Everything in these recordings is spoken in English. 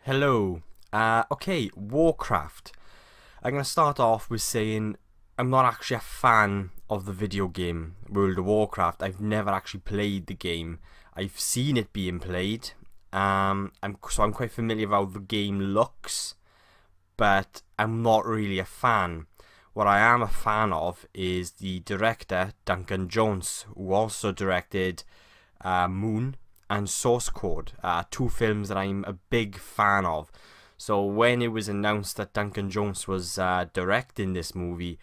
Hello. Okay, Warcraft. I'm going to start off with saying I'm not actually a fan of the video game World of Warcraft. I've never actually played the game. I've seen it being played. So I'm quite familiar with how the game looks, but I'm not really a fan. What I am a fan of is the director, Duncan, who also directed Moon and Source Code, two films that I'm a big fan of. So when it was announced that Duncan Jones was directing this movie,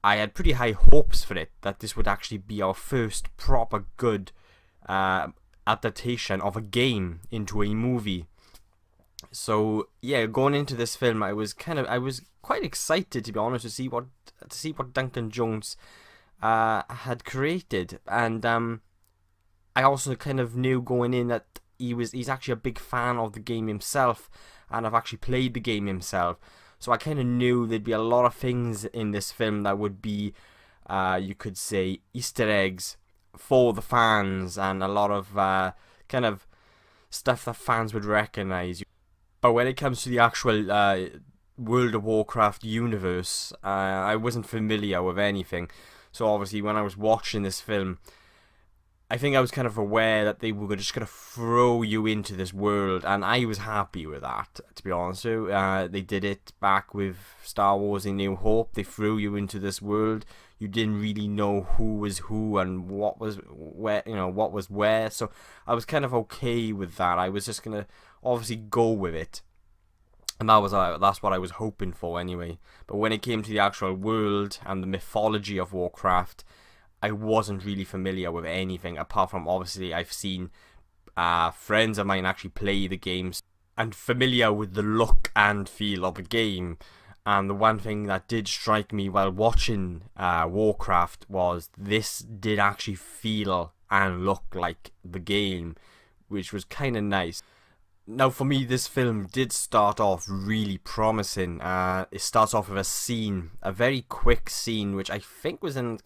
I had pretty high hopes for it, that this would actually be our first proper good adaptation of a game into a movie. So yeah, going into this film, I was quite excited, to be honest, to see what Duncan Jones had created, and I also kind of knew going in that he's actually a big fan of the game himself, and I've actually played the game himself. So I kind of knew there'd be a lot of things in this film that would be, you could say, Easter eggs for the fans, and a lot of kind of stuff that fans would recognize. But when it comes to the actual World of Warcraft universe, I wasn't familiar with anything. So obviously, when I was watching this film, I think I was kind of aware that they were just going to throw you into this world, and I was happy with that, to be honest with you. They did it back with Star Wars: A New Hope. They threw you into this world. You didn't really know who was who and what was where. So I was kind of okay with that. I was just going to obviously go with it. And that's what I was hoping for anyway. But when it came to the actual world and the mythology of Warcraft, I wasn't really familiar with anything, apart from obviously I've seen friends of mine actually play the games and familiar with the look and feel of the game. And the one thing that did strike me while watching Warcraft was this did actually feel and look like the game, which was kind of nice. Now, for me, this film did start off really promising. It starts off with a scene, a very quick scene, which I think was in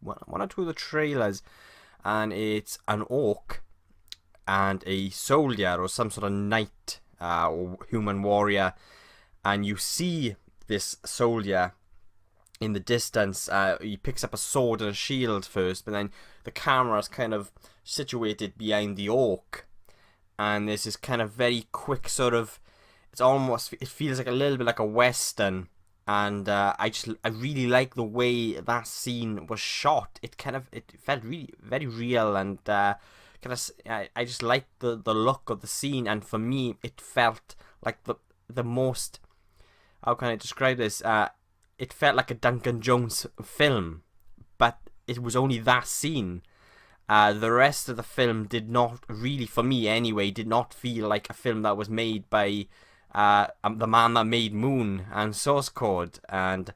one or two of the trailers, and it's an orc and a soldier or some sort of knight or human warrior, and you see this soldier in the distance. He picks up a sword and a shield first, but then the camera is kind of situated behind the orc, and there's this kind of very quick sort of, it feels like a little bit like a western. And I really like the way that scene was shot. It felt really very real, and I just liked the look of the scene. And for me, it felt like the most, how can I describe this? It felt like a Duncan Jones film, but it was only that scene. The rest of the film did not really, for me anyway, did not feel like a film that was made by the man that made Moon and Source Code, and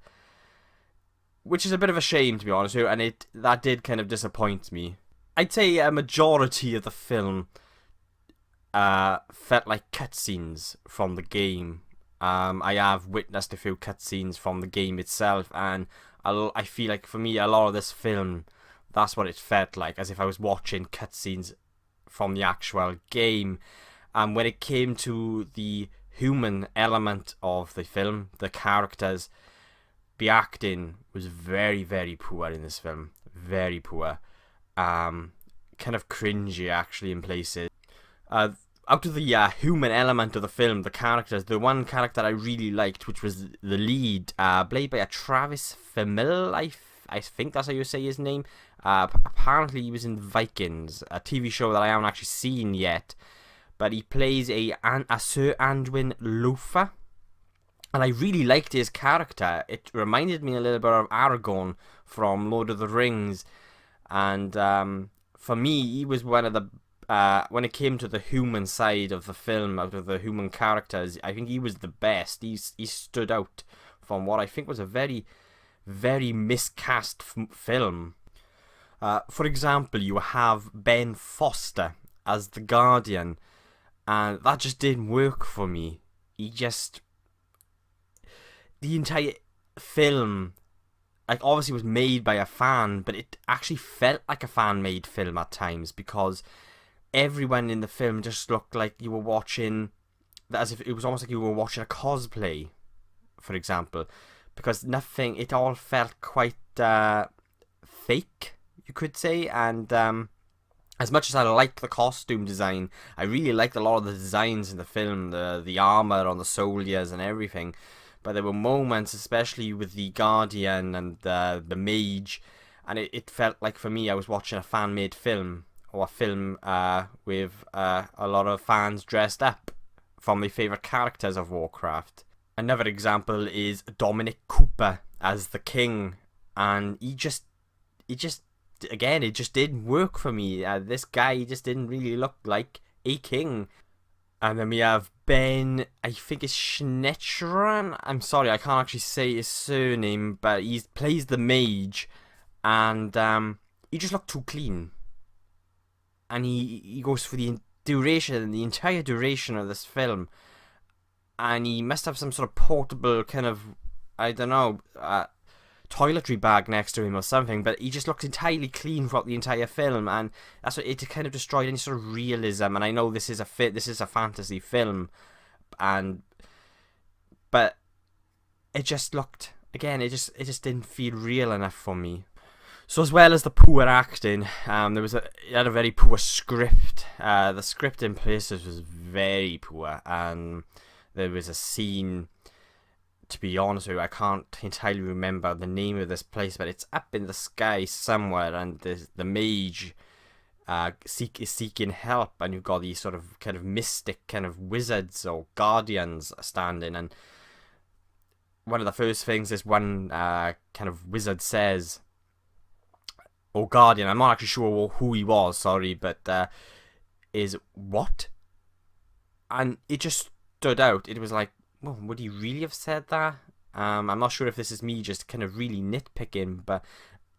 which is a bit of a shame, to be honest with you, and that did kind of disappoint me. I'd say a majority of the film felt like cutscenes from the game. I have witnessed a few cutscenes from the game itself, and I feel like for me, a lot of this film, that's what it felt like, as if I was watching cutscenes from the actual game. And when it came to the human element of the film, the characters, the acting was very, very poor in this film. Very poor. Kind of cringy, actually, in places. Out of the human element of the film, the characters, the one character I really liked, which was the lead, played by a Travis Fimmel, I think that's how you say his name. Apparently he was in Vikings, a TV show that I haven't actually seen yet. But he plays a Sir Anduin Lofa, and I really liked his character. It reminded me a little bit of Aragorn from Lord of the Rings, and for me, he was one of the when it came to the human side of the film, out of the human characters, I think he was the best. He stood out from what I think was a very, very miscast film. For example, you have Ben Foster as the Guardian, and that just didn't work for me. The entire film, like, obviously was made by a fan, but it actually felt like a fan-made film at times, because everyone in the film just looked like you were watching as if it was almost like you were watching a cosplay, for example, because it all felt quite fake, you could say. And as much as I like the costume design, I really liked a lot of the designs in the film, the armor on the soldiers and everything. But there were moments, especially with the Guardian and the Mage, and it felt like, for me, I was watching a fan-made film, or a film with a lot of fans dressed up from my favourite characters of Warcraft. Another example is Dominic Cooper as the king, and he just again, it just didn't work for me. This guy just didn't really look like a king. And then we have Ben, I think it's Schnettran. I'm sorry, I can't actually say his surname, but he plays the mage, and he just looked too clean. And he goes for the entire duration of this film, and he must have some sort of portable kind of, I don't know, toiletry bag next to him or something, but he just looked entirely clean throughout the entire film, and that's what it kind of destroyed any sort of realism. And I know this is a fantasy film, but it just looked, again, it just didn't feel real enough for me. So as well as the poor acting, it had a very poor script. The script in places was very poor, and there was a scene, to be honest with you, I can't entirely remember the name of this place, but it's up in the sky somewhere, and the mage is seeking help, and you've got these sort of kind of mystic kind of wizards or guardians standing, and one of the first things this one kind of wizard says, or guardian, I'm not actually sure who he was, sorry, but is, "What?" And it just stood out. It was like, well, would he really have said that? I'm not sure if this is me just kind of really nitpicking, but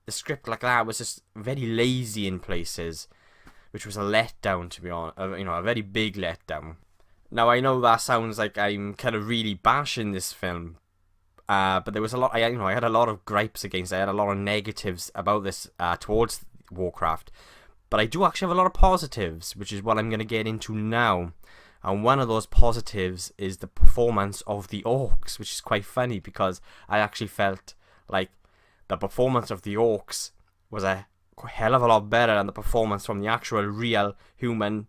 the script like that was just very lazy in places, which was a letdown, to be honest. A very big letdown. Now, I know that sounds like I'm kind of really bashing this film, but there was a lot. I had a lot of gripes against it. I had a lot of negatives about this towards Warcraft, but I do actually have a lot of positives, which is what I'm going to get into now. And one of those positives is the performance of the orcs, which is quite funny because I actually felt like the performance of the orcs was a hell of a lot better than the performance from the actual real human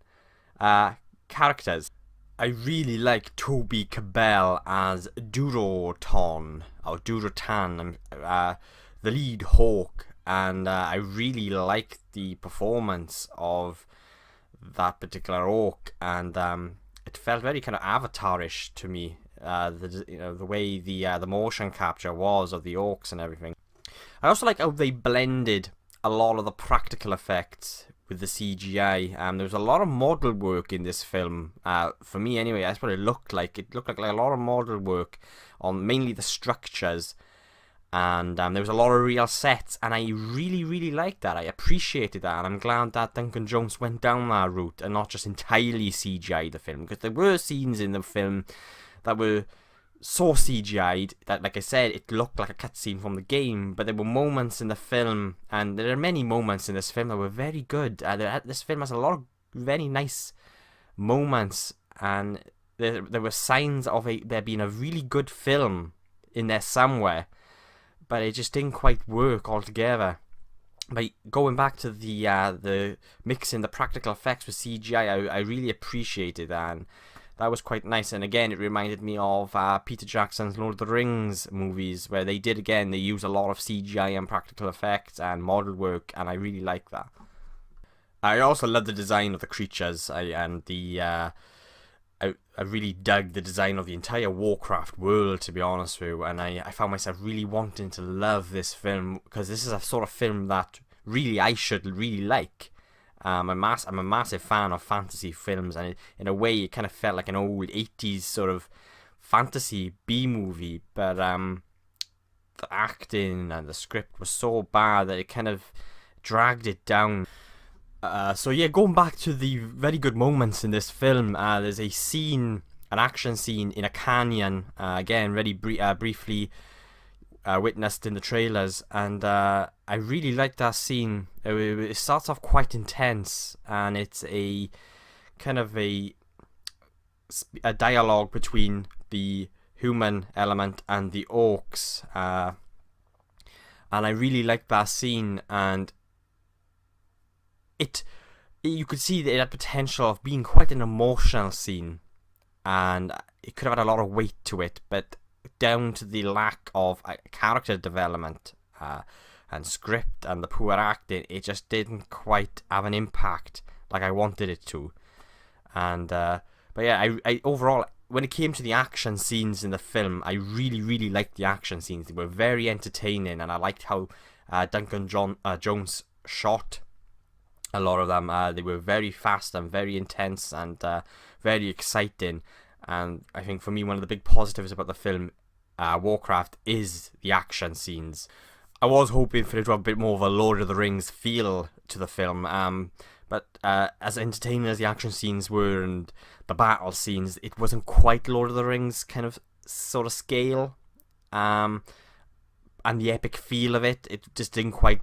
characters. I really like Toby Kebbell as Durotan, or Durotan, the lead hawk, and I really like the performance of that particular orc, and it felt very kind of Avatar-ish to me. The way the motion capture was of the orcs and everything. I also like how they blended a lot of the practical effects with the CGI. There was a lot of model work in this film. For me, anyway, that's what it looked like. It looked like a lot of model work on mainly the structures. And there was a lot of real sets, and I really, really liked that. I appreciated that, and I'm glad that Duncan Jones went down that route and not just entirely CGI the film, because there were scenes in the film that were so CGI'd that, like I said, it looked like a cutscene from the game, but there were moments in the film, and there are many moments in this film that were very good. This film has a lot of very nice moments, and there were signs of there being a really good film in there somewhere, but it just didn't quite work altogether. But going back to the mixing the practical effects with CGI, I really appreciated that, and that was quite nice. And again, it reminded me of Peter Jackson's Lord of the Rings movies, where they use a lot of CGI and practical effects and model work, and I really like that. I also love the design of the creatures, I really dug the design of the entire Warcraft world, to be honest with you, and I found myself really wanting to love this film, because this is a sort of film that really I should really like. I'm a massive fan of fantasy films, and in a way it kind of felt like an old 80s sort of fantasy B-movie, but the acting and the script was so bad that it kind of dragged it down. So yeah, going back to the very good moments in this film, there's an action scene in a canyon, again, very briefly witnessed in the trailers, and I really like that scene. It starts off quite intense, and it's a kind of a a dialogue between the human element and the orcs, and I really liked that scene, and you could see that it had potential of being quite an emotional scene, and it could have had a lot of weight to it, but down to the lack of character development and script and the poor acting, it just didn't quite have an impact like I wanted it to. And but yeah, I overall, when it came to the action scenes in the film, I really liked the action scenes. They were very entertaining, and I liked how Duncan Jones shot a lot of them. They were very fast and very intense and very exciting. And I think for me, one of the big positives about the film Warcraft is the action scenes. I was hoping for it to have a bit more of a Lord of the Rings feel to the film, but as entertaining as the action scenes were and the battle scenes, it wasn't quite Lord of the Rings kind of sort of scale, and the epic feel of it. It just didn't quite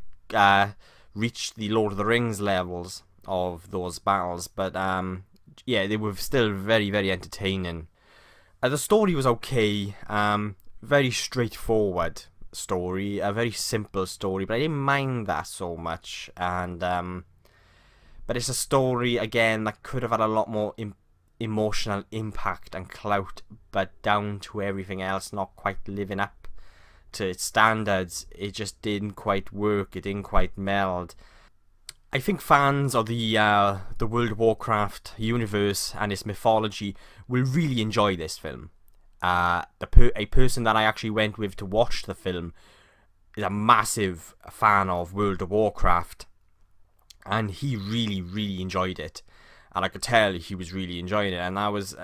reach the Lord of the Rings levels of those battles, but yeah, they were still very entertaining. The story was okay, very straightforward story, a very simple story, but I didn't mind that so much. And but it's a story again that could have had a lot more emotional impact and clout, but down to everything else not quite living up to its standards, it just didn't quite work. It didn't quite meld. I think fans of the World of Warcraft universe and its mythology will really enjoy this film. A person that I actually went with to watch the film is a massive fan of World of Warcraft, and he really enjoyed it, and I could tell he was really enjoying it. And that was,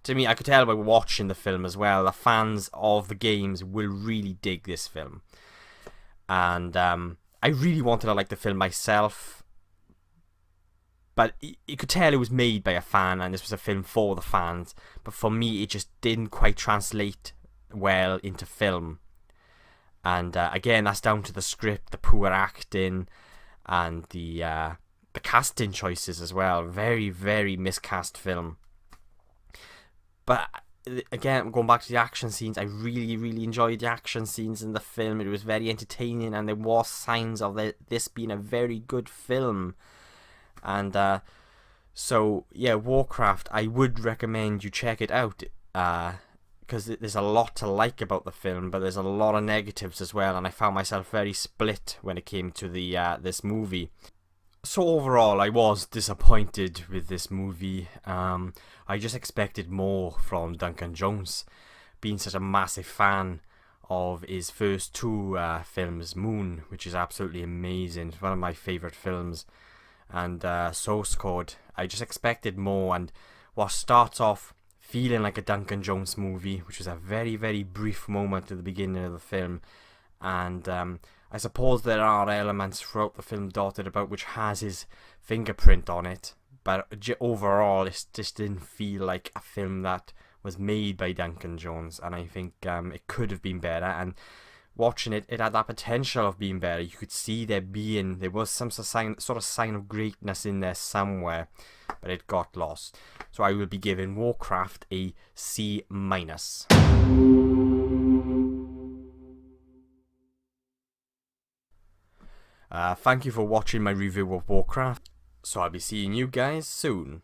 to me, I could tell by watching the film as well, the fans of the games will really dig this film. And I really wanted to like the film myself, but you could tell it was made by a fan, and this was a film for the fans. But for me, it just didn't quite translate well into film. And again, that's down to the script, the poor acting, and the casting choices as well. Very miscast film. But again, going back to the action scenes, I really enjoyed the action scenes in the film. It was very entertaining, and there was signs of this being a very good film. And so yeah, Warcraft, I would recommend you check it out, because there's a lot to like about the film, but there's a lot of negatives as well, and I found myself very split when it came to the this movie. So overall, I was disappointed with this movie. I just expected more from Duncan Jones, being such a massive fan of his first two films, Moon, which is absolutely amazing. It's one of my favourite films, and Source Code. I just expected more, and what starts off feeling like a Duncan Jones movie, which was a very brief moment at the beginning of the film, and I suppose there are elements throughout the film dotted about which has his fingerprint on it, but overall it just didn't feel like a film that was made by Duncan Jones, and I think it could have been better. And watching it, it had that potential of being better. You could see there was some sort of sign of greatness in there somewhere, but it got lost. So I will be giving Warcraft a C-. Thank you for watching my review of Warcraft. So I'll be seeing you guys soon.